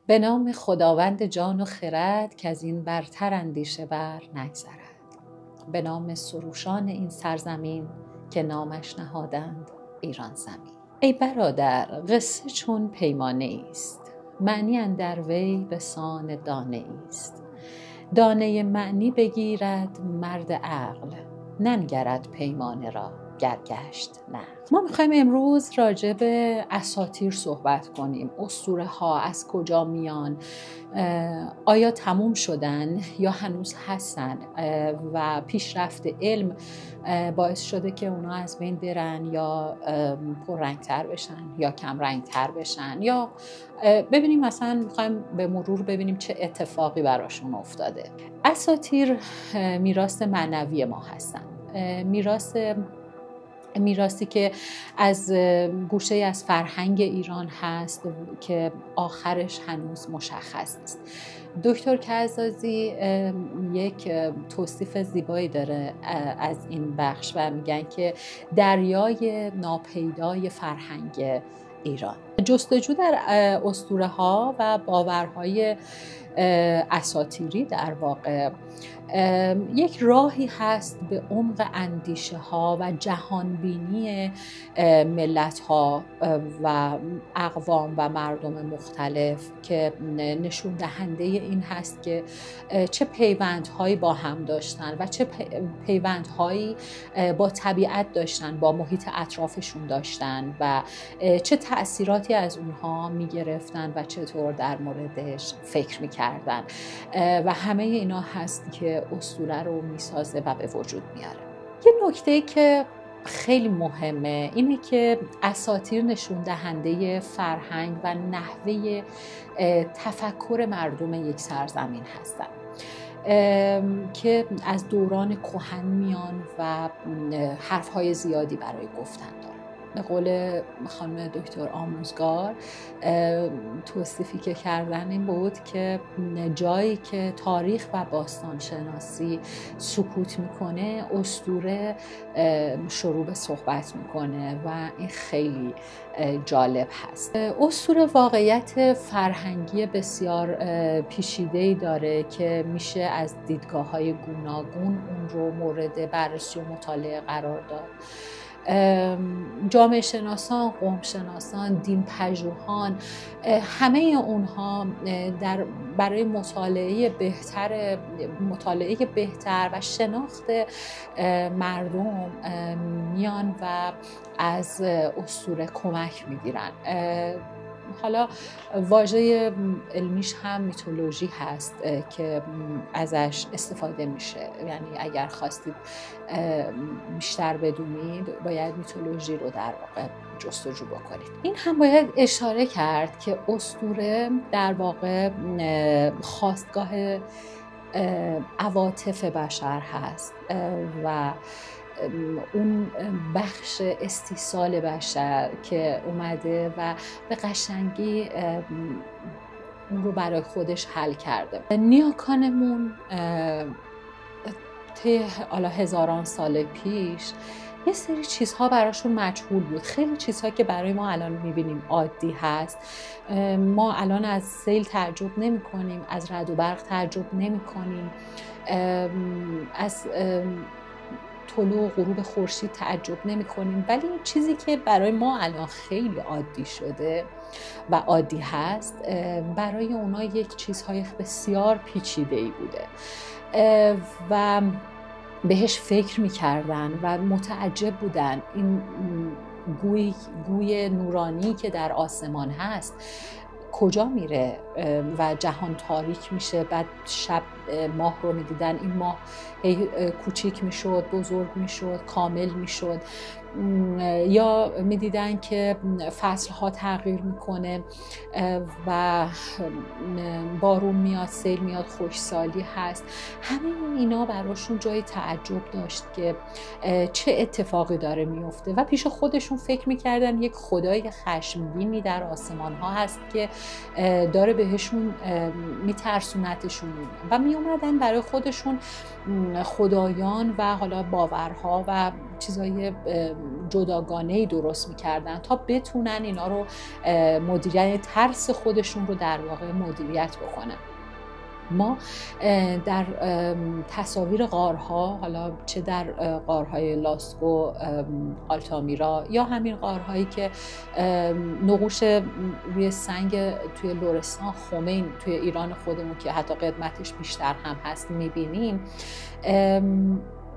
به نام خداوند جان و خرد که از این برتر اندیشه بر نگذرد. به نام سروشان این سرزمین که نامش نهادند ایران زمین. ای برادر قصه چون پیمانه است، معنی اندر وی به سان دانه است. دانه معنی بگیرد مرد عقل، ننگرد پیمانه را گرگشت نه. ما میخوایم امروز راجع به اساطیر صحبت کنیم. اسطوره ها از کجا میان؟ آیا تموم شدن یا هنوز هستن؟ و پیشرفت علم باعث شده که اونا از بین برن یا پررنگتر بشن یا کم رنگتر بشن، یا ببینیم مثلا میخوایم به مرور ببینیم چه اتفاقی براشون افتاده. اساطیر میراث معنوی ما هستن، میراثی که از گوشه از فرهنگ ایران هست که آخرش هنوز مشخص نیست. دکتر کزازی یک توصیف زیبایی داره از این بخش و میگن که دریای ناپیدای فرهنگ ایران. جستجو در اسطوره ها و باورهای اساطیری در واقع یک راهی هست به عمق اندیشه ها و جهانبینی ملت ها و اقوام و مردم مختلف که نشون دهنده این هست که چه پیوندهایی با هم داشتن و چه پیوندهایی با طبیعت داشتن، با محیط اطرافشون داشتن و چه تأثیراتی از اونها میگرفتن و چطور در موردش فکر میکردن و همه اینا هست که اسطوره رو میسازه و به وجود میاره. یه نکته که خیلی مهمه اینه که اساطیر نشون دهنده فرهنگ و نحوه تفکر مردم یک سرزمین هستن که از دوران کهن میان و حرفهای زیادی برای گفتن دارن. به قول خانم دکتر آموزگار توصیفی که کردن این بود که جایی که تاریخ و باستان شناسی سکوت میکنه، اسطوره شروع به صحبت میکنه و این خیلی جالب هست. اسطوره واقعیت فرهنگی بسیار پیچیده‌ای داره که میشه از دیدگاه‌های گوناگون اون رو مورد بررسی و مطالعه قرار داد. جامعه شناسان، قوم شناسان، دین پژوهان، همه اونها برای مطالعه بهتر و شناخت مردم میان و از اسطوره کمک میگیرن. حالا واژه علمیش هم میتولوژی هست که ازش استفاده میشه، یعنی اگر خواستید بیشتر بدونید باید میتولوژی رو در واقع جستجو بکنید. این هم باید اشاره کرد که اسطوره در واقع خاستگاه عواطف بشر هست و اون بخش استیصال بشر که اومده و به قشنگی اون رو برای خودش حل کرده. نیاکانمون طی هزاران سال پیش یه سری چیزها براشون مجهول بود. خیلی چیزها که برای ما الان میبینیم عادی هست. ما الان از سیل تعجب نمی کنیم، از رعد و برق تعجب نمی کنیم، از طلوع و غروب خورشید تعجب نمی کنیم، ولی این چیزی که برای ما الان خیلی عادی شده و عادی هست برای اونا یک چیزهای بسیار پیچیده‌ای بوده و بهش فکر می‌کردن و متعجب بودن. این گوی نورانی که در آسمان هست کجا میره و جهان تاریک میشه، بعد شب ماه رو میدیدن، این ماه کوچیک میشد، بزرگ میشد، کامل میشد، یا میدیدن که فصلها تغییر میکنه و بارون میاد، سیل میاد، خشکسالی هست. همه اینا براشون جای تعجب داشت که چه اتفاقی داره میفته و پیش خودشون فکر میکردن یک خدای خشمگینی در آسمان ها هست که داره بهشون میترسونتشون و میومدن برای خودشون خدایان و حالا باورها و چیزای جداگانه‌ای درست میکردن تا بتونن اینا رو مدیریت، ترس خودشون رو در واقع مدیریت بکنن. ما در تصاویر غارها، حالا چه در غارهای لاسکو، آلتامیرا یا همین غارهایی که نقوش روی سنگ توی لرستان خمین توی ایران خودمون که حتی قدمتش بیشتر هم هست میبینیم،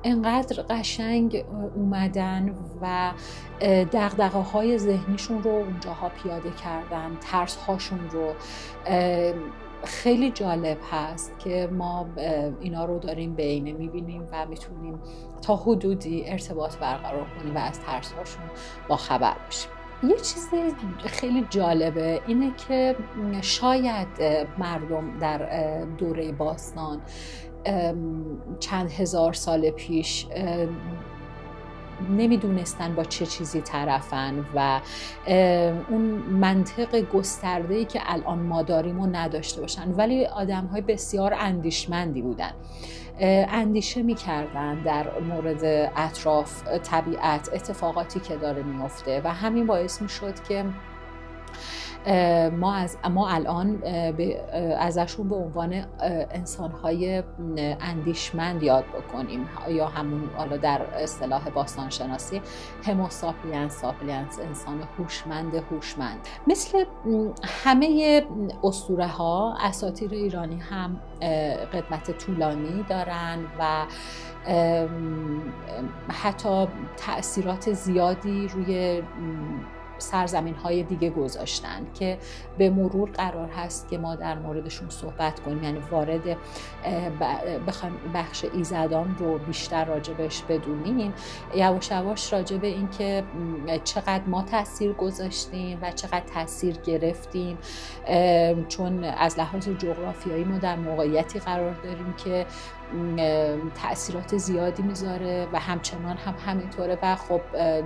انقدر قشنگ اومدن و دغدغه‌های ذهنیشون رو اونجاها پیاده کردن، ترس‌هاشون رو. خیلی جالب هست که ما اینا رو داریم به عینه میبینیم و میتونیم تا حدودی ارتباط برقرار کنیم و از ترس‌هاشون با خبر باشیم. یه چیز خیلی جالبه اینه که شاید مردم در دوره باستان چند هزار سال پیش نمیدونستن با چه چیزی طرفن و اون منطق گسترده‌ای که الان ما داریم رو نداشته باشن، ولی آدم‌های بسیار اندیشمندی بودن، اندیشه می‌کردن در مورد اطراف، طبیعت، اتفاقاتی که داره میفته و همین باعث می‌شد که ما الان ازشون به عنوان انسان‌های اندیشمند یاد بکنیم، یا همون حالا در اصطلاح باستانشناسی هموساپینس، انسان هوشمند. مثل همه اسطوره‌ها، اساطیر ایرانی هم قدمت طولانی دارن و حتی تأثیرات زیادی روی سرزمین‌های دیگه گذاشتن که به مرور قرار هست که ما در موردشون صحبت کنیم، یعنی وارد بخوایم بخش ایزدان رو بیشتر راجبش بدونیم، یواش یواش راجب این که چقدر ما تاثیر گذاشتیم و چقدر تاثیر گرفتیم، چون از لحاظ جغرافیایی ما در موقعیتی قرار داریم که تأثیرات زیادی میذاره و همچنان هم همینطوره و خب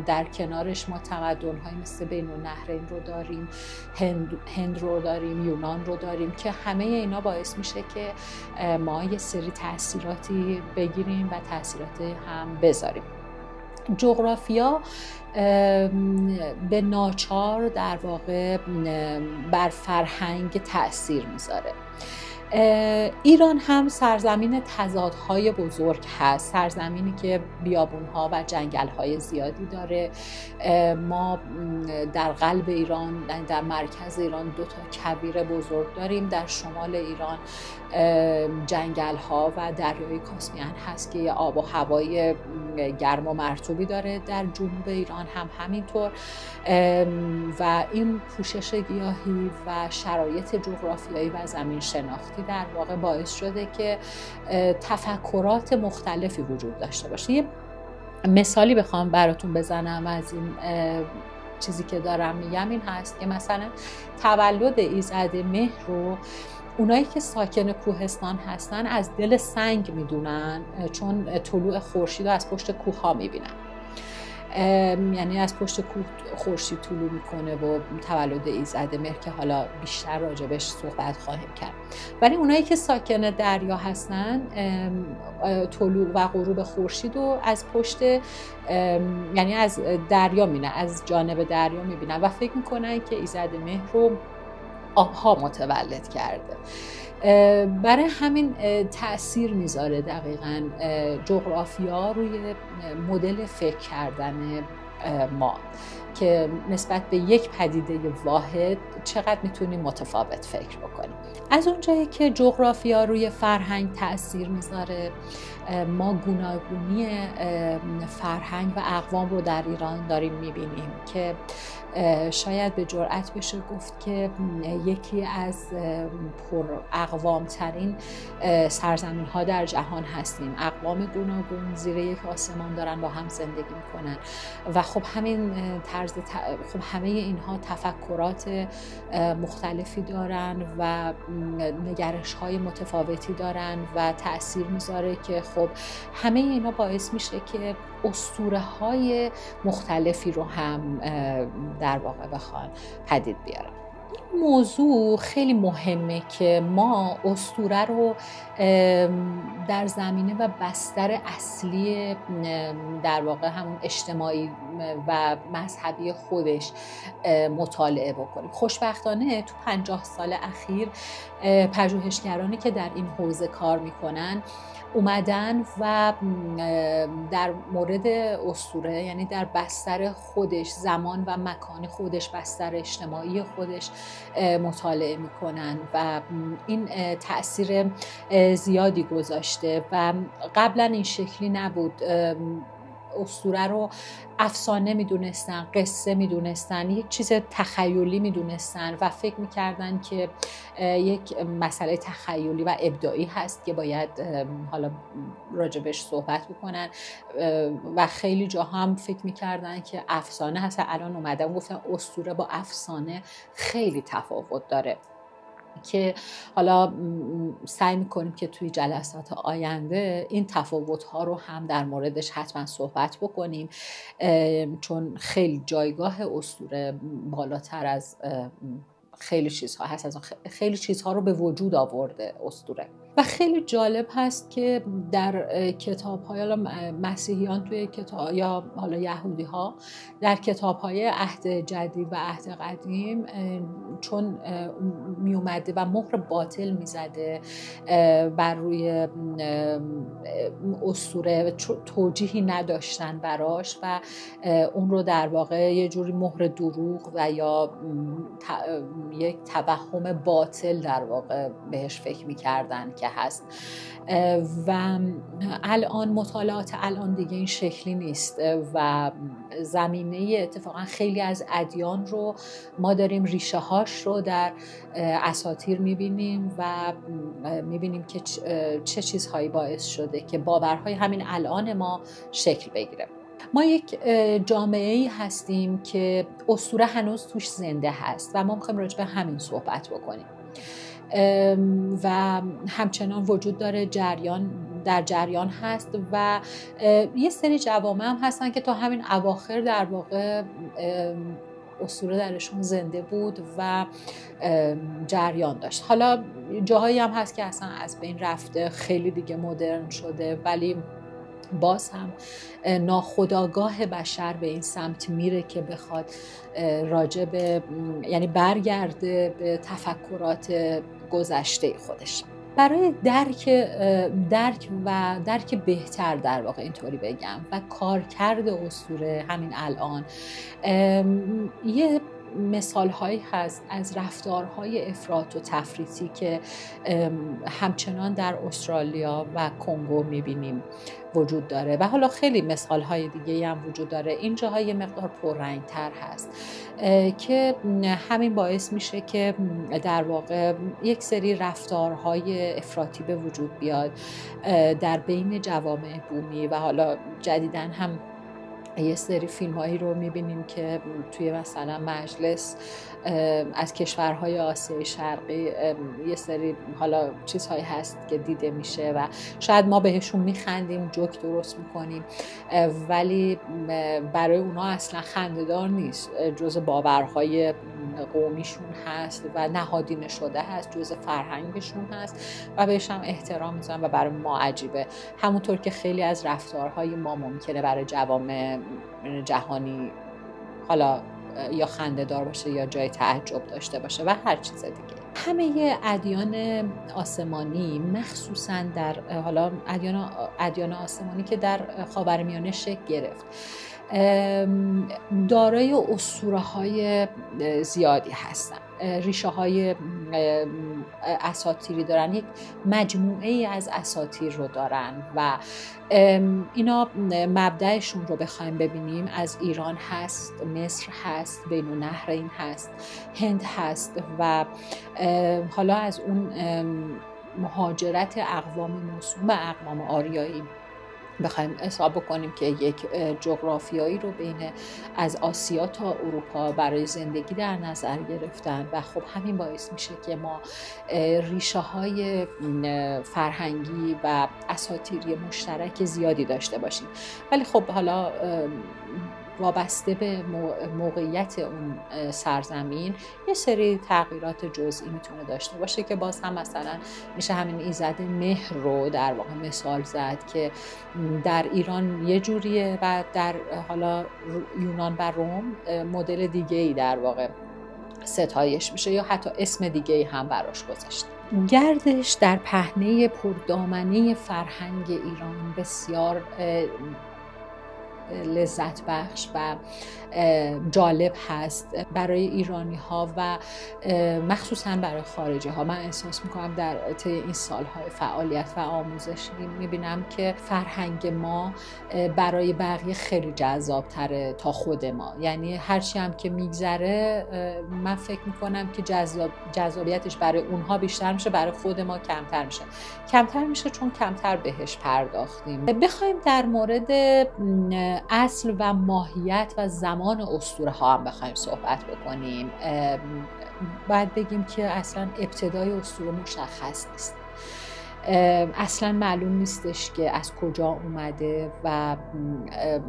در کنارش ما تمدن‌های مثل بین النهرین رو داریم، هند رو داریم، یونان رو داریم که همه اینا باعث میشه که ما یه سری تأثیراتی بگیریم و تأثیرات هم بذاریم. جغرافیا به ناچار در واقع بر فرهنگ تأثیر میذاره. ایران هم سرزمین تضادهای بزرگ هست، سرزمینی که بیابونها و جنگلهای زیادی داره. ما در قلب ایران، در مرکز ایران 2 کویر بزرگ داریم، در شمال ایران جنگلها و دریای کاسپین هست که آب و هوای گرم و مرطوبی داره، در جنوب ایران هم همینطور و این پوشش گیاهی و شرایط جغرافیایی و زمین شناختی در واقع باعث شده که تفکرات مختلفی وجود داشته باشه. یه مثالی بخوام براتون بزنم از این چیزی که دارم میگم این هست که مثلا تولد ایزد مهر رو اونایی که ساکن کوهستان هستن از دل سنگ میدونن، چون طلوع خورشید رو از پشت کوه ها میبینن، یعنی از پشت کوه خورشید طلوع میکنه و تولد ایزد مهر که حالا بیشتر راجبش صحبت خواهیم کرد. ولی اونایی که ساکن دریا هستن طلوع و غروب خورشید رو از پشت، یعنی از دریا میبینن، از جانب دریا میبینن و فکر میکنن که ایزد مهر رو آبها متولد کرده. برای همین تأثیر میذاره دقیقاً جغرافیا روی مدل فکر کردن ما که نسبت به یک پدیده واحد چقدر میتونیم متفاوت فکر بکنیم. از اونجایی که جغرافیا روی فرهنگ تأثیر میذاره، ما گوناگونی فرهنگ و اقوام رو در ایران داریم میبینیم که شاید به جرئت بشه گفت که یکی از پر اقوام ترین سرزمین ها در جهان هستیم. اقوام گوناگون زیر یک آسمان دارن با هم زندگی میکنن و خب همین خب همه اینها تفکرات مختلفی دارن و نگرش های متفاوتی دارن و تأثیر میذاره که خب همه اینا باعث میشه که اسطوره های مختلفی رو هم در واقع بخوان پدید بیارن. موضوع خیلی مهمه که ما اسطوره رو در زمینه و بستر اصلی در واقع همون اجتماعی و مذهبی خودش مطالعه بکنیم. خوشبختانه تو 50 سال اخیر پژوهشگرانی که در این حوزه کار میکنن اومدن و در مورد اسطوره، یعنی در بستر خودش، زمان و مکان خودش، بستر اجتماعی خودش مطالعه میکنن و این تأثیر زیادی گذاشته و قبلا این شکلی نبود. اسطوره رو افسانه میدونستن، قصه میدونستن، یک چیز تخیلی میدونستن و فکر میکردن که یک مسئله تخیلی و ابداعی هست که باید حالا راجبش صحبت بکنن و خیلی جا هم فکر میکردن که افسانه هست. الان اومدن گفتن اسطوره با افسانه خیلی تفاوت داره که حالا سعی میکنیم که توی جلسات آینده این تفاوت‌ها رو هم در موردش حتما صحبت بکنیم، چون خیلی جایگاه اسطوره بالاتر از خیلی چیزها هست، از خیلی چیزها رو به وجود آورده اسطوره. و خیلی جالب هست که در کتاب‌های مسیحیان توی کتاب یا حالا یهودی‌ها در کتاب‌های عهد جدید و عهد قدیم چون می اومده و مهر باطل می‌زده بر روی اسطوره، توجیهی نداشتن براش و اون رو در واقع یه جوری مهر دروغ و یا یک توهم باطل در واقع بهش فکر می‌کردن که هست. و الان مطالعات الان دیگه این شکلی نیست و زمینه اتفاقا خیلی از ادیان رو ما داریم ریشه هاش رو در اساطیر میبینیم و میبینیم که چه چیزهایی باعث شده که باورهای همین الان ما شکل بگیره. ما یک جامعه‌ای هستیم که اسطوره هنوز توش زنده هست و ما می‌خوایم راجع به همین صحبت بکنیم و همچنان وجود داره، در جریان هست و یه سری جوامع هم هستن که تا همین اواخر در واقع اسطوره درشون زنده بود و جریان داشت. حالا جاهایی هم هست که اصلا از بین رفته، خیلی دیگه مدرن شده، ولی باز هم ناخودآگاه بشر به این سمت میره که بخواد راجع به یعنی برگرده به تفکرات گذشته خودش برای درک بهتر در واقع اینطوری بگم و کارکرد اسطوره همین الان. یه مثال هایی هست از رفتارهای افراط و تفریطی که همچنان در استرالیا و کنگو میبینیم وجود داره و حالا خیلی مثال های دیگه هم وجود داره. این جاها یه مقدار پررنگ‌تر هست که همین باعث میشه که در واقع یک سری رفتارهای افراطی به وجود بیاد در بین جوامع بومی و حالا جدیداً هم یه سری فیلم‌هایی رو می‌بینیم که توی مثلا مجلس از کشورهای آسیای شرقی یه سری حالا چیزهایی هست که دیده میشه و شاید ما بهشون میخندیم، جوک درست میکنیم، ولی برای اونا اصلا خنده‌دار نیست، جز باورهای قومیشون هست و نهادینه شده هست، جز فرهنگشون هست و بهش هم احترام میذارن و برای ما عجیبه. همونطور که خیلی از رفتارهای ما ممکنه برای جوامع جهانی حالا یا خنده دار باشه یا جای تعجب داشته باشه و هر چیز دیگه. همه ادیان آسمانی مخصوصاً در حالا ادیان آسمانی که در خاورمیانه شکل گرفت دارای اسطوره‌های زیادی هستن، ریشه های اساطیری دارن، یک مجموعه ای از اساطیر رو دارن و اینا مبدأشون رو بخوایم ببینیم از ایران هست، مصر هست، بین النهرین هست، هند هست و حالا از اون مهاجرت اقوام موسوم به اقوام آریایی بخوایم حساب بکنیم که یک جغرافیایی رو بین از آسیا تا اروپا برای زندگی در نظر گرفتن و خب همین باعث میشه که ما ریشه های فرهنگی و اساطیری مشترک زیادی داشته باشیم. ولی خب حالا وابسته به موقعیت اون سرزمین یه سری تغییرات جزئی میتونه داشته باشه که باز هم مثلا میشه همین ایزد مهر رو در واقع مثال زد که در ایران یه جوریه و در حالا یونان و روم مدل دیگه‌ای در واقع ستایش میشه یا حتی اسم دیگه‌ای هم براش گذاشته. گردش در پهنه پردامنه فرهنگ ایران بسیار لذت بخش و جالب هست برای ایرانی ها و مخصوصا برای خارجی ها. من احساس میکنم در طی این سالهای فعالیت و آموزش میبینم که فرهنگ ما برای بقیه خیلی جذاب تره تا خود ما. یعنی هرچی هم که میگذره من فکر میکنم که جذابیتش برای اونها بیشتر میشه، برای خود ما کمتر میشه چون کمتر بهش پرداختیم. بخوایم در مورد اصل و ماهیت و زمان اسطوره ها هم بخوایم صحبت بکنیم، باید بگیم که اصلا ابتدای اسطوره مشخص نیست. اصلا معلوم نیستش که از کجا اومده و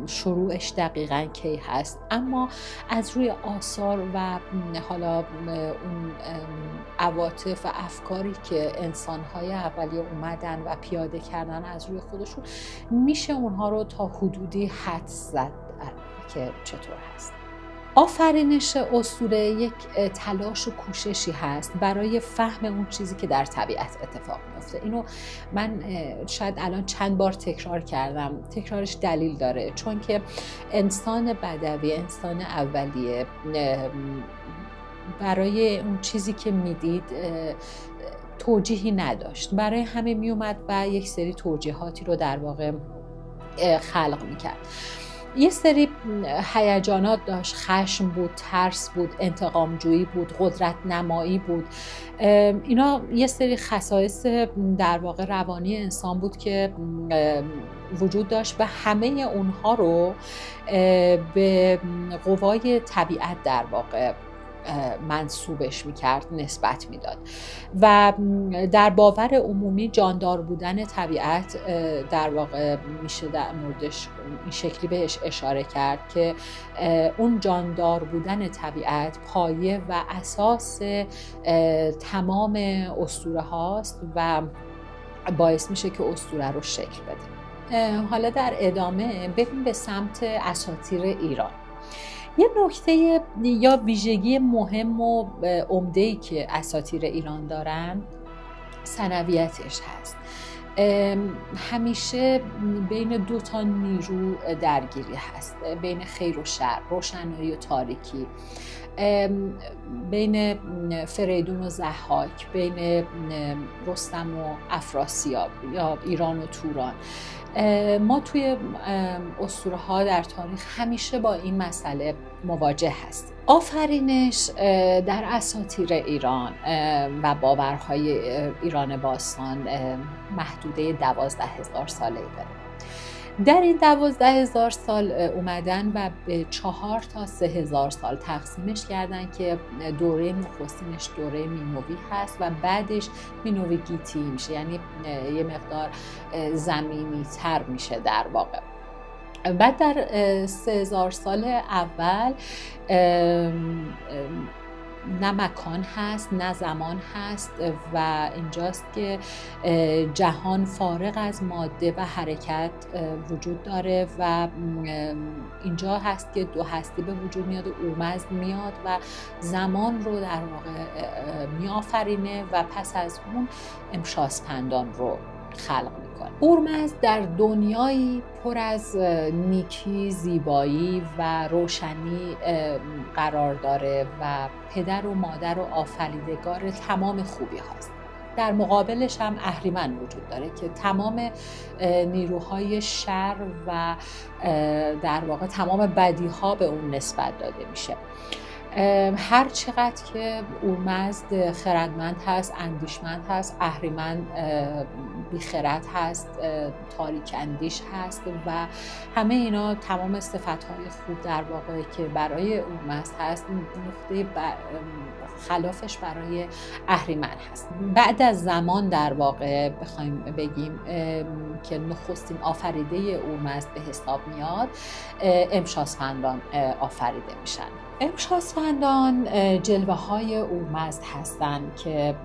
شروعش دقیقاً کی هست، اما از روی آثار و حالا اون عواطف و افکاری که انسان‌های اولیه اومدن و پیاده کردن از روی خودشون میشه اونها رو تا حدودی حدس زد که چطور هست. آفرینش اسطوره یک تلاش و کوششی هست برای فهم اون چیزی که در طبیعت اتفاق میفته. اینو من شاید الان چند بار تکرار کردم، تکرارش دلیل داره، چون که انسان بدوی، انسان اولیه برای اون چیزی که میدید توجیهی نداشت، برای همه میومد و یک سری توجیهاتی رو در واقع خلق میکرد. یه سری هیجانات داشت، خشم بود، ترس بود، انتقامجویی بود، قدرت نمایی بود. اینا یه سری خصایص در واقع روانی انسان بود که وجود داشت و همه اونها رو به قوای طبیعت در واقع منسوبش میکرد، نسبت میداد و در باور عمومی جاندار بودن طبیعت در واقع میشه در موردش این شکلی بهش اشاره کرد که اون جاندار بودن طبیعت پایه و اساس تمام اسطوره هاست و باعث میشه که اسطوره رو شکل بده. حالا در ادامه بریم به سمت اساطیر ایران. یه نکته یا ویژگی مهم و عمده‌ای که اساطیر ایران دارن ثانویتش هست. همیشه بین دو تا نیرو درگیری هست، بین خیر و شر، روشنایی و تاریکی، بین فریدون و ضحاک، بین رستم و افراسیاب یا ایران و توران. ما توی اسطوره ها در تاریخ همیشه با این مسئله مواجه هستیم. آفرینش در اساطیر ایران و باورهای ایران باستان محدوده 12,000 ساله‌ای داره. در این 12,000 سال اومدن و به 4 تا 3,000 سال تقسیمش کردن که دوره نخستینش دوره مینوی هست و بعدش مینوی گیتی میشه، یعنی یه مقدار زمینی تر میشه در واقع. بعد در 3,000 سال اول نه مکان هست نه زمان هست و اینجاست که جهان فارغ از ماده و حرکت وجود داره و اینجا هست که دو هستی به وجود میاد و اورمزد میاد و زمان رو در واقع میآفرینه و پس از اون امشاسپندان رو خلق میکنه. اورمزد در دنیایی پر از نیکی، زیبایی و روشنی قرار داره و پدر و مادر و آفریدگار تمام خوبی هاست. در مقابلش هم اهریمن وجود داره که تمام نیروهای شر و در واقع تمام بدی ها به اون نسبت داده میشه. هر چقدر که اورمزد خردمند هست، اندیشمند هست، اهریمن بیخرد هست، تاریک اندیش هست و همه اینا تمام صفت‌های خوب در واقع که برای اورمزد هست، نقطه خلافش برای اهریمن هست. بعد از زمان در واقع بخوایم بگیم که نخستین آفریده اورمزد به حساب میاد، امشاسپندان آفریده میشن. امشاسپندان جلوه های اورمزد هستند که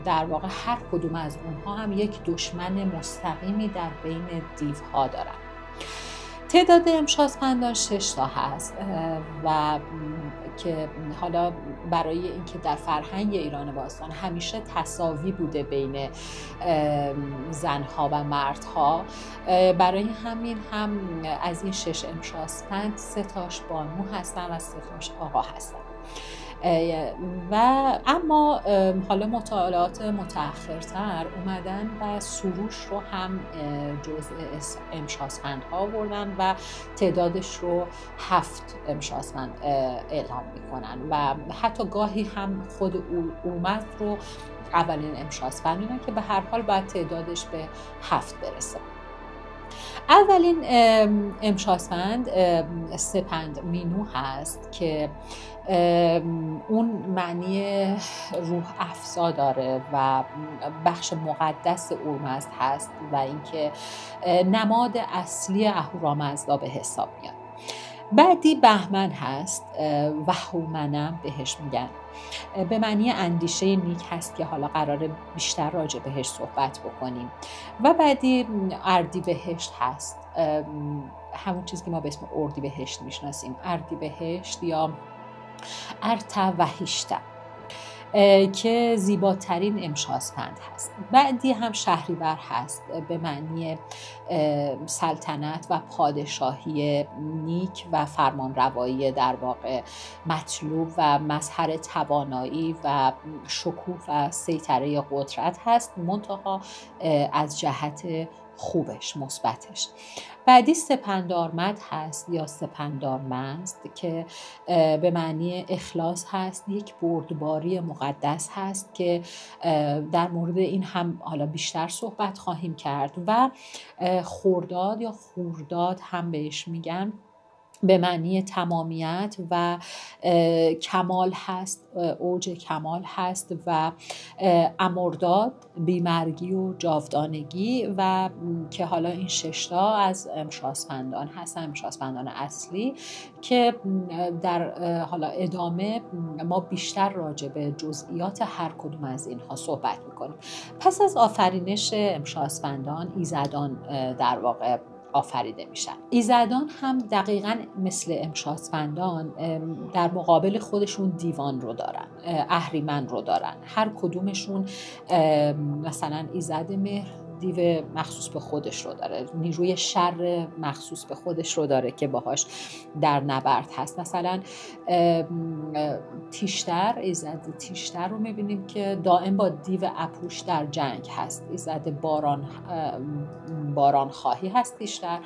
در واقع هر کدوم از اونها هم یک دشمن مستقیمی در بین دیوها دارن. تعداد امشاسپندان 6 تا هست و که حالا برای اینکه در فرهنگ ایران باستان همیشه تساوی بوده بین زنها و مردها، برای همین هم از این 6 امشاسپند 3 تاش بانو هستن و 3 تاش آقا هستن. و اما حالا مطالعات متأخرتر اومدن و سروش رو هم جزء امشاسپندها آوردن و تعدادش رو 7 امشاسپند اعلام میکنن و حتی گاهی هم خود اورمزد رو اولین امشاسپند میدونن که به هر حال باید تعدادش به 7 برسه. اولین امشاسپند سپند مینو هست که اون معنی روح افزا داره و بخش مقدس اورمزد هست و اینکه نماد اصلی اهورامزدا به حساب میاد. بعدی بهمن هست، وهومنم بهش میگن، به معنی اندیشه نیک هست که حالا قراره بیشتر راجع بهش صحبت بکنیم. و بعدی اردیبهشت هست، همون چیزی که ما به اسم اردیبهشت میشناسیم، اردیبهشت یا ارتوهشت که زیباترین امشاسپند هست. بعدی هم شهریور هست، به معنی سلطنت و پادشاهی نیک و فرمانروایی در واقع مطلوب و مظهر توانایی و شکوه و سیطره قدرت هست، منتها از جهت خوبش، مثبتش. بعدی سپندارمد هست یا سپندارمزد که به معنی اخلاص هست، یک بردباری مقدس هست که در مورد این هم حالا بیشتر صحبت خواهیم کرد. و خرداد یا خورداد هم بهش میگن، به معنی تمامیت و کمال هست، اوج کمال هست. و امرداد بیمرگی و جاودانگی و که حالا این 6 تا از امشاسپندان هستن، امشاسپندان اصلی که در حالا ادامه ما بیشتر راجع به جزئیات هر کدوم از اینها صحبت میکنیم. پس از آفرینش امشاسپندان ایزدان در واقع آفریده میشن. ایزدان هم دقیقاً مثل امشاسپندان در مقابل خودشون دیوان رو دارن، اهریمن رو دارن. هر کدومشون مثلا ایزد مهر دیو مخصوص به خودش رو داره، نیروی شر مخصوص به خودش رو داره که باهاش در نبرد هست. مثلا تیشتر، ایزد تیشتر رو میبینیم که دائم با دیو اپوش در جنگ هست. ایزد باران خواهی هست تیشتر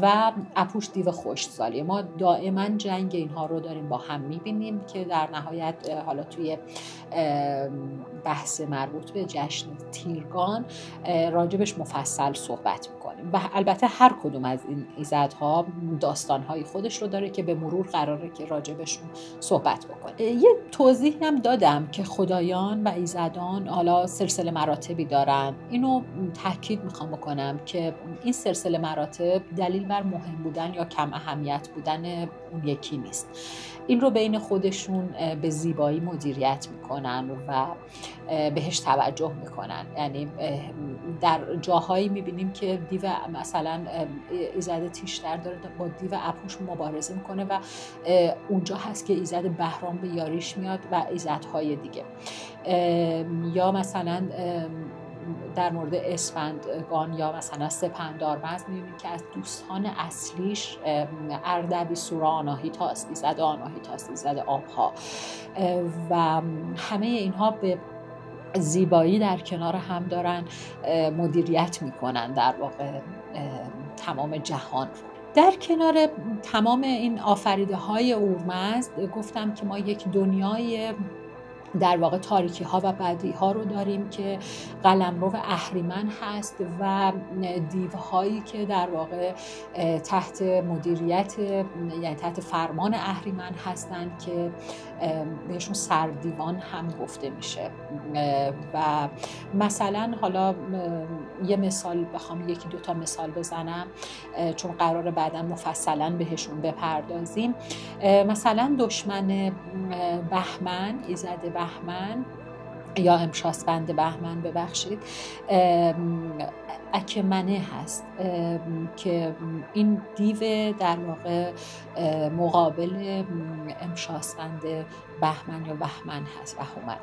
و اپوش دیو خشکسالی. ما دائما جنگ اینها رو داریم با هم میبینیم که در نهایت حالا توی بحث مربوط به جشن تیرگان راجبش مفصل صحبت میکنیم. و البته هر کدوم از این ایزدها داستانهای خودش رو داره که به مرور قراره که راجبشون صحبت بکنیم. یه توضیح هم دادم که خدایان و ایزدان حالا سلسله مراتبی دارن. اینو تاکید میخوام بکنم که این سلسله مراتب دلیل بر مهم بودن یا کم اهمیت بودن اون یکی نیست. این رو بین خودشون به زیبایی مدیریت میکنن و بهش توجه میکنن. یعنی در جاهایی میبینیم که دیو مثلا ایزد تیشتر داره با دیو اپوش مبارزه میکنه و اونجا هست که ایزد بهرام به یاریش میاد و ایزدهای دیگه. یا مثلا در مورد اسفندگان یا مثلا سپندارمزد می‌بینیم که از دوستان اصلیش اردبیسوار آناهیتاست، ایزد آناهیتاست، ایزد آبها و همه اینها به زیبایی در کنار هم دارن مدیریت میکنن در واقع تمام جهان رو. در کنار تمام این آفریده های اورمزد گفتم که ما یک دنیای در واقع تاریکی ها و بدی ها رو داریم که قلمرو اهریمن هست و دیوهایی که در واقع تحت مدیریت یعنی تحت فرمان اهریمن هستند که بهشون سردیوان هم گفته میشه. و مثلا حالا یه مثال بخوام یکی دوتا مثال بزنم چون قراره بعدا مفصلا بهشون بپردازیم. مثلا دشمن بهمن، ایزد بهمن یا امشاسپند بهمن ببخشید، اکمنه هست که این دیو در واقع مقابل امشاسپند بهمن یا بهمن هست، بهمن.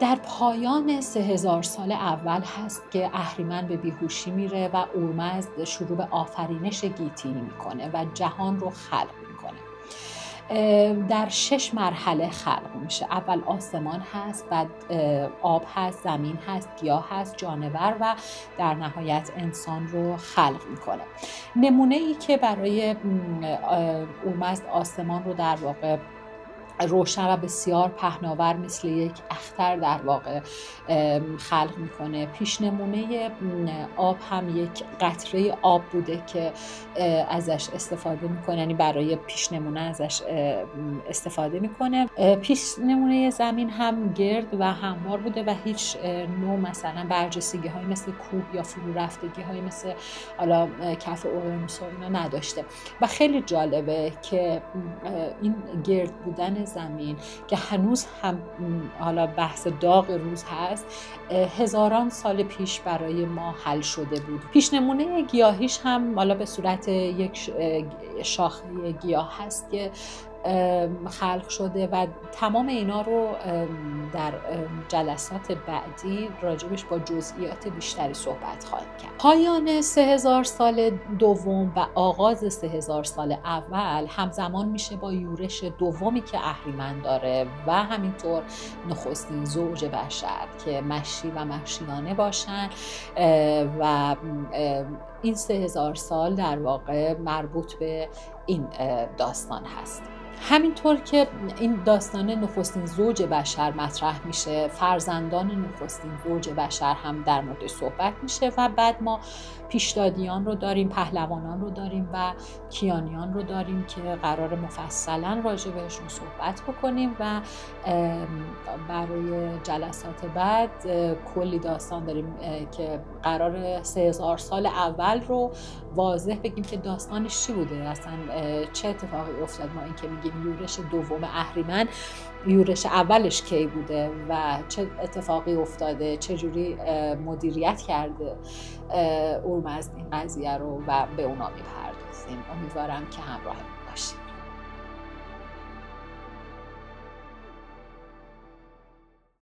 در پایان 3000 سال اول هست که اهریمن به بیهوشی میره و اورمزد شروع به آفرینش گیتی میکنه و جهان رو خلق میکنه. در 6 مرحله خلق میشه. اول آسمان هست، بعد آب هست، زمین هست، گیاه هست، جانور و در نهایت انسان رو خلق میکنه. نمونه ای که برای اورمزد آسمان رو در واقع روشن و بسیار پهناور مثل یک اختر در واقع خلق میکنه. پیش نمونه آب هم یک قطره آب بوده که ازش استفاده میکنه، یعنی برای پیش نمونه ازش استفاده میکنه. پیش نمونه زمین هم گرد و هموار بوده و هیچ نوع مثلا برجستگی های مثل کوه یا فرو رفتگی های مثل حالا کف اورانوس و اینا نداشته. و خیلی جالبه که این گرد بودن زمین که هنوز هم حالا بحث داغ روز هست، هزاران سال پیش برای ما حل شده بود. پیشنمونه گیاهیش هم حالا به صورت یک شاخه گیاه هست که خلق شده و تمام اینا رو در جلسات بعدی راجبش با جزئیات بیشتری صحبت خواهیم کرد. پایان 3000 سال دوم و آغاز 3000 سال اول همزمان میشه با یورش دومی که اهریمن داره و همینطور نخستین زوج بشر که مشی و مشیانه باشن و این 3000 سال در واقع مربوط به این داستان هست. همینطور که این داستان نخستین زوج بشر مطرح میشه، فرزندان نخستین زوج بشر هم در مورد صحبت میشه و بعد ما پیشدادیان رو داریم، پهلوانان رو داریم و کیانیان رو داریم که قرار مفصلا راجع بهشون صحبت بکنیم و برای جلسات بعد کلی داستان داریم که قرار 3000 سال اول رو واضح بگیم که داستانش چی بوده، اصلا چه اتفاقی افتاد. ما این که میگیم یورش دوم اهریمن، یورش اولش کی بوده و چه اتفاقی افتاده، چه جوری مدیریت کرده اورمزد این قضیه رو و به اونا میپردازیم. امیدوارم که همراه باشید.